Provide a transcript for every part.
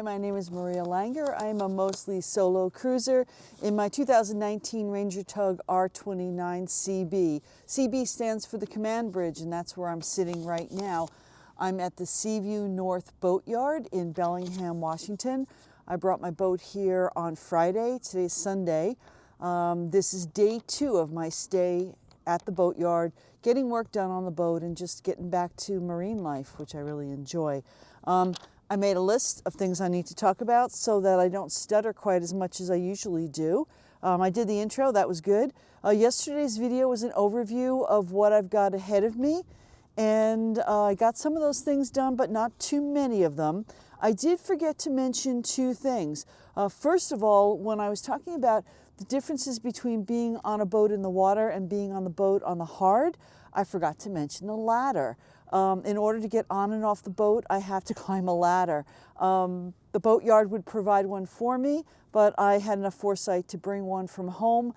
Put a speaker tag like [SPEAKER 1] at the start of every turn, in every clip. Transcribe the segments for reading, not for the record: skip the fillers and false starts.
[SPEAKER 1] Hi, my name is Maria Langer. I'm a mostly solo cruiser in my 2019 Ranger Tug R29 CB. CB stands for the Command Bridge, and that's where I'm sitting right now. I'm at the Seaview North Boatyard in Bellingham, Washington. I brought my boat here on Friday. Today's Sunday. This is day 2 of my stay at the boatyard, getting work done on the boat and just getting back to marine life, which I really enjoy. I made a list of things I need to talk about so that I don't stutter quite as much as I usually do. I did the intro, that was good. Yesterday's video was an overview of what I've got ahead of me, and I got some of those things done, but not too many of them. I did forget to mention 2 things. First of all, when I was talking about the differences between being on a boat in the water and being on the boat on the hard, I forgot to mention the ladder. In order to get on and off the boat, I have to climb a ladder. The boatyard would provide one for me, but I had enough foresight to bring one from home.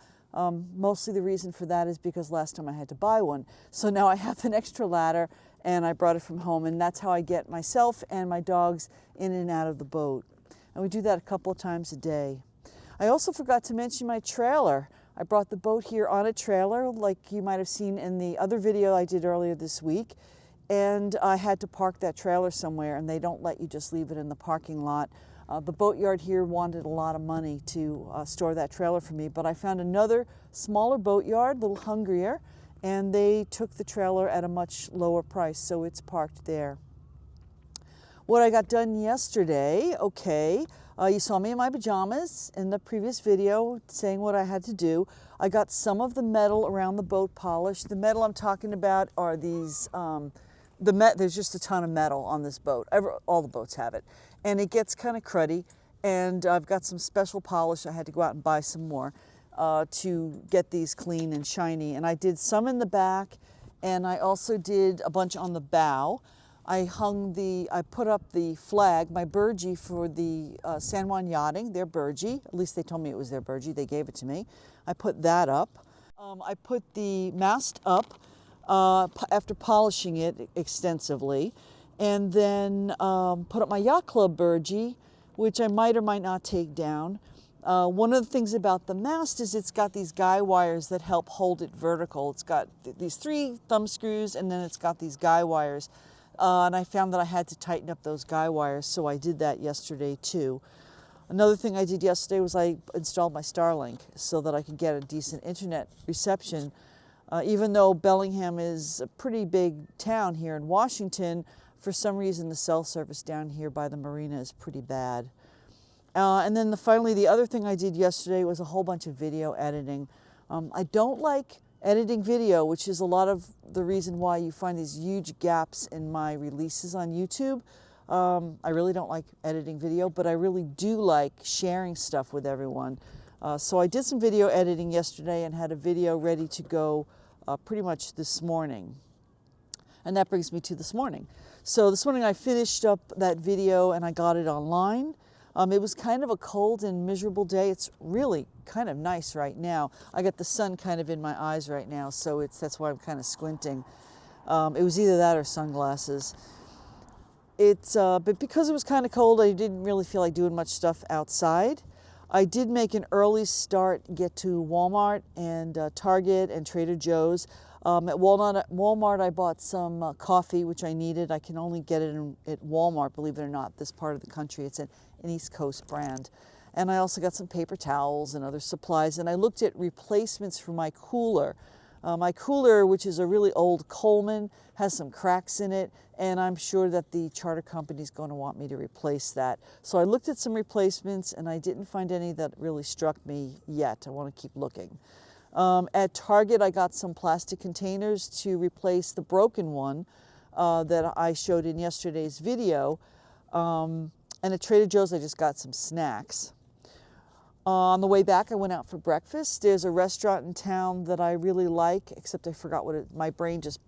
[SPEAKER 1] Mostly the reason for that is because last time I had to buy one. So now I have an extra ladder and I brought it from home, and that's how I get myself and my dogs in and out of the boat. And we do that a couple of times a day. I also forgot to mention my trailer. I brought the boat here on a trailer, like you might have seen in the other video I did earlier this week. And I had to park that trailer somewhere, and they don't let you just leave it in the parking lot. The boatyard here wanted a lot of money to store that trailer for me, but I found another smaller boatyard, a little hungrier, and they took the trailer at a much lower price, so it's parked there. What I got done yesterday, okay, you saw me in my pajamas in the previous video saying what I had to do. I got some of the metal around the boat polished. The metal I'm talking about are these, there's just a ton of metal on this boat. All the boats have it. And it gets kind of cruddy, and I've got some special polish. I had to go out and buy some more to get these clean and shiny. And I did some in the back, and I also did a bunch on the bow. I put up the flag, my burgee for the San Juan Yachting, their burgee. At least they told me it was their burgee. They gave it to me. I put that up. I put the mast up after polishing it extensively, and then put up my Yacht Club burgee, which I might or might not take down. One of the things about the mast is it's got these guy wires that help hold it vertical. It's got these 3 thumb screws, and then it's got these guy wires. And I found that I had to tighten up those guy wires, so I did that yesterday too. Another thing I did yesterday was I installed my Starlink so that I could get a decent internet reception. Even though Bellingham is a pretty big town here in Washington, for some reason the cell service down here by the marina is pretty bad. And then finally, the other thing I did yesterday was a whole bunch of video editing. I don't like editing video, which is a lot of the reason why you find these huge gaps in my releases on YouTube. I really don't like editing video, but I really do like sharing stuff with everyone. So I did some video editing yesterday and had a video ready to go pretty much this morning. And that brings me to this morning. So this morning I finished up that video and I got it online. It was kind of a cold and miserable day. It's really kind of nice right now. I got the sun kind of in my eyes right now, so that's why I'm kind of squinting. It was either that or sunglasses. But because it was kind of cold, I didn't really feel like doing much stuff outside. I did make an early start, get to Walmart and Target and Trader Joe's. At Walmart, I bought some coffee, which I needed. I can only get it at Walmart, believe it or not, this part of the country. It's an East Coast brand. And I also got some paper towels and other supplies. And I looked at replacements for my cooler. My cooler, which is a really old Coleman, has some cracks in it, and I'm sure that the charter company is going to want me to replace that. So I looked at some replacements, and I didn't find any that really struck me yet. I want to keep looking. At Target, I got some plastic containers to replace the broken one that I showed in yesterday's video. And at Trader Joe's, I just got some snacks. On the way back, I went out for breakfast. There's a restaurant in town that I really like, except I forgot my brain just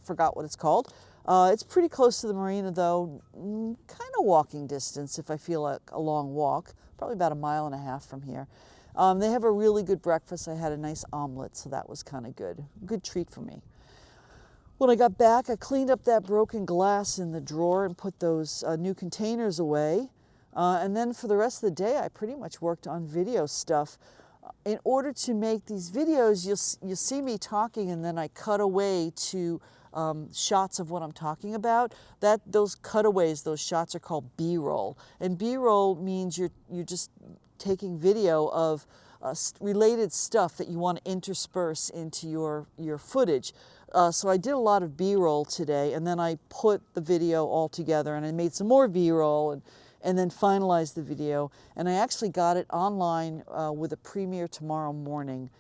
[SPEAKER 1] forgot what it's called. It's pretty close to the marina though, kind of walking distance if I feel like a long walk, probably about 1.5 miles from here. They have a really good breakfast. I had a nice omelet, so that was kind of good. Good treat for me. When I got back, I cleaned up that broken glass in the drawer and put those new containers away. And then for the rest of the day, I pretty much worked on video stuff. In order to make these videos, you'll see me talking, and then I cut away to shots of what I'm talking about. Those cutaways, those shots are called B-roll. And B-roll means you're just taking video of related stuff that you want to intersperse into your footage. So I did a lot of B-roll today, and then I put the video all together, and I made some more B-roll, and then finalized the video. And I actually got it online with a premiere tomorrow morning.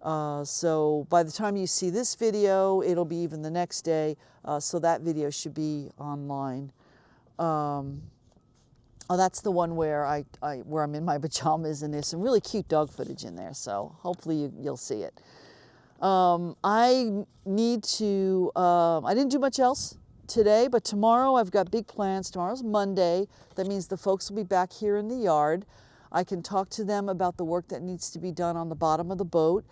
[SPEAKER 1] So by the time you see this video, it'll be even the next day, so that video should be online. Oh, that's the one where where I'm in my pajamas, and there's some really cute dog footage in there, so hopefully you'll see it. I didn't do much else today, but tomorrow I've got big plans. Tomorrow's Monday. That means the folks will be back here in the yard. I can talk to them about the work that needs to be done on the bottom of the boat.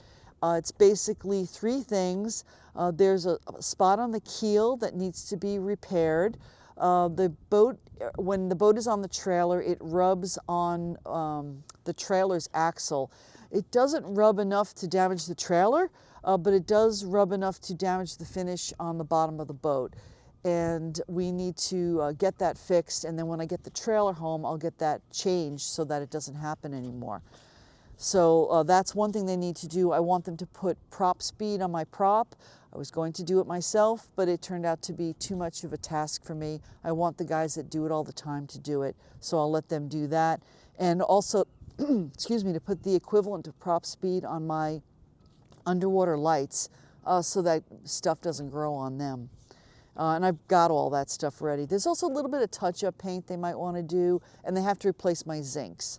[SPEAKER 1] It's basically three things. There's a spot on the keel that needs to be repaired. The boat, when the boat is on the trailer, it rubs on the trailer's axle. It doesn't rub enough to damage the trailer, but it does rub enough to damage the finish on the bottom of the boat. And we need to get that fixed, and then when I get the trailer home, I'll get that changed so that it doesn't happen anymore. So that's one thing they need to do. I want them to put prop speed on my prop. I was going to do it myself, but it turned out to be too much of a task for me. I want the guys that do it all the time to do it, so I'll let them do that. And also, excuse me, to put the equivalent of prop speed on my underwater lights so that stuff doesn't grow on them. And I've got all that stuff ready. There's also a little bit of touch-up paint they might want to do, and they have to replace my zincs.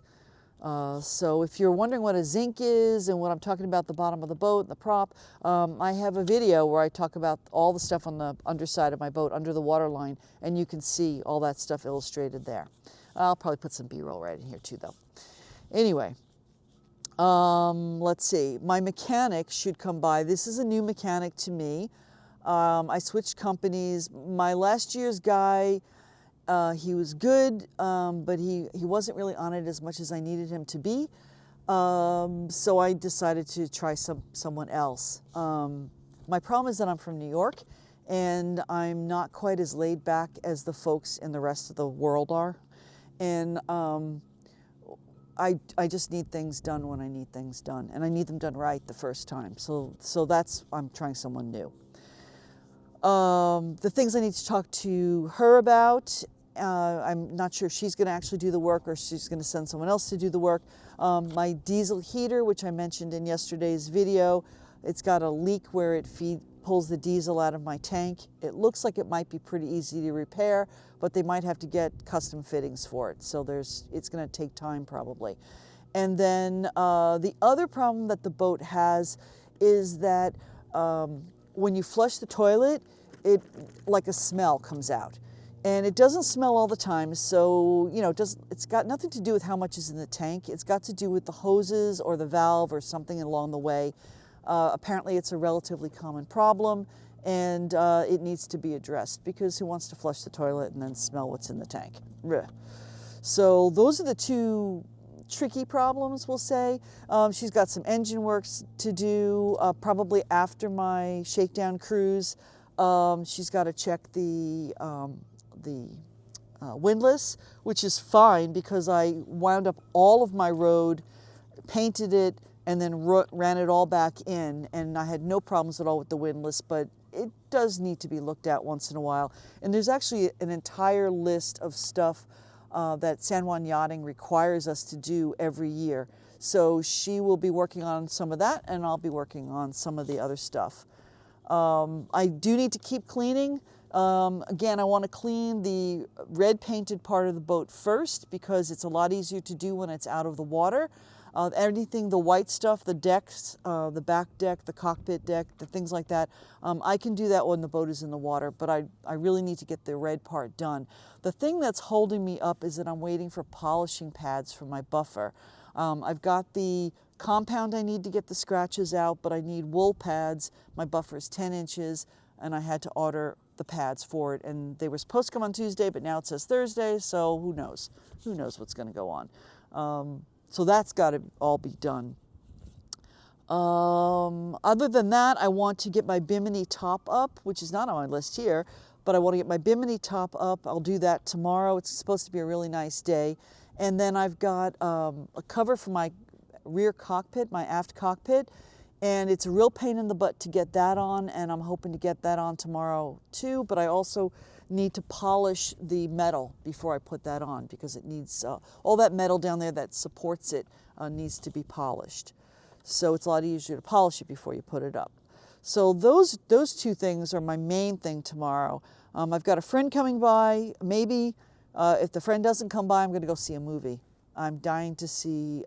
[SPEAKER 1] So if you're wondering what a zinc is and what I'm talking about the bottom of the boat and the prop, I have a video where I talk about all the stuff on the underside of my boat, under the waterline, and you can see all that stuff illustrated there. I'll probably put some B-roll right in here too, though. Anyway, let's see. My mechanic should come by. This is a new mechanic to me. I switched companies. My last year's guy, he was good, but he wasn't really on it as much as I needed him to be. So I decided to try someone else. My problem is that I'm from New York, and I'm not quite as laid back as the folks in the rest of the world are. And I just need things done when I need things done, and I need them done right the first time. So I'm trying someone new. The things I need to talk to her about, I'm not sure if she's going to actually do the work or she's going to send someone else to do the work. My diesel heater, which I mentioned in yesterday's video, it's got a leak where it pulls the diesel out of my tank. It looks like it might be pretty easy to repair, but they might have to get custom fittings for it. So it's going to take time probably. And then the other problem that the boat has is that when you flush the toilet, like a smell comes out. And it doesn't smell all the time, so it's got nothing to do with how much is in the tank. It's got to do with the hoses or the valve or something along the way. Apparently it's a relatively common problem, and it needs to be addressed, because who wants to flush the toilet and then smell what's in the tank? Blech. So those are the two tricky problems, we'll say. She's got some engine works to do, probably after my shakedown cruise. She's got to check the windlass, which is fine because I wound up all of my road, painted it, and then ran it all back in, and I had no problems at all with the windlass, but it does need to be looked at once in a while. And there's actually an entire list of stuff that San Juan Yachting requires us to do every year. So she will be working on some of that, and I'll be working on some of the other stuff. I do need to keep cleaning. Again, I want to clean the red painted part of the boat first, because it's a lot easier to do when it's out of the water. Anything, the white stuff, the decks, the back deck, the cockpit deck, the things like that, I can do that when the boat is in the water, but I really need to get the red part done. The thing that's holding me up is that I'm waiting for polishing pads for my buffer. I've got the compound I need to get the scratches out, but I need wool pads. My buffer is 10 inches, and I had to order the pads for it, and they were supposed to come on Tuesday, but now it says Thursday, so who knows? Who knows what's going to go on? So that's got to all be done. Other than that, I want to get my Bimini top up, which is not on my list here, but I want to get my Bimini top up. I'll do that tomorrow. It's supposed to be a really nice day. And then I've got a cover for my rear cockpit, my aft cockpit, and it's a real pain in the butt to get that on, and I'm hoping to get that on tomorrow too, but I also need to polish the metal before I put that on, because it needs, all that metal down there that supports it needs to be polished. So it's a lot easier to polish it before you put it up. So those two things are my main thing tomorrow. I've got a friend coming by. Maybe if the friend doesn't come by, I'm going to go see a movie. I'm dying to see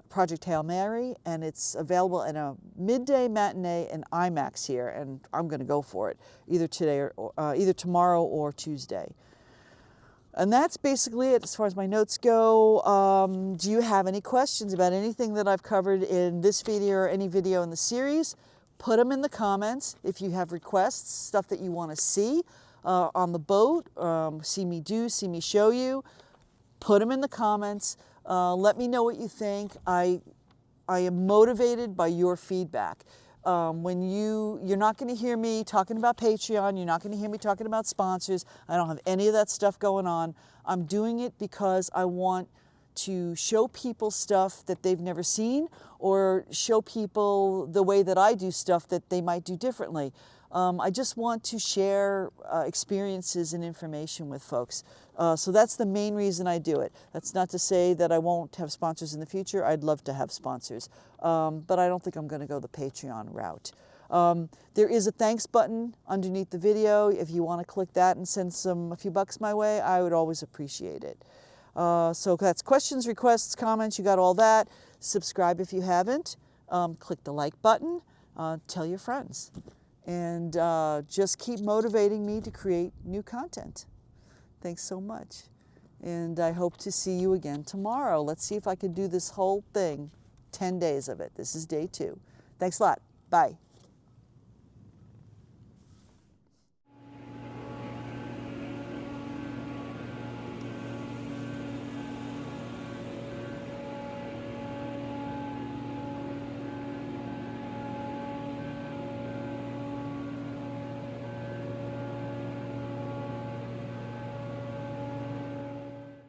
[SPEAKER 1] Project Hail Mary, and it's available in a midday matinee in IMAX here, and I'm going to go for it either today or either tomorrow or Tuesday. And that's basically it as far as my notes go. Do you have any questions about anything that I've covered in this video or any video in the series? Put them in the comments. If you have requests, stuff that you want to see on the boat, see me do, see me show you, put them in the comments. Let me know what you think. I am motivated by your feedback. When you're not going to hear me talking about Patreon, you're not going to hear me talking about sponsors. I don't have any of that stuff going on. I'm doing it because I want to show people stuff that they've never seen, or show people the way that I do stuff that they might do differently. I just want to share experiences and information with folks. So that's the main reason I do it. That's not to say that I won't have sponsors in the future. I'd love to have sponsors, but I don't think I'm going to go the Patreon route. There is a thanks button underneath the video. If you want to click that and send a few bucks my way, I would always appreciate it. So that's questions, requests, comments, you got all that. Subscribe if you haven't. Click the like button. Tell your friends. And just keep motivating me to create new content. Thanks so much. And I hope to see you again tomorrow. Let's see if I can do this whole thing, 10 days of it. This is day 2. Thanks a lot. Bye.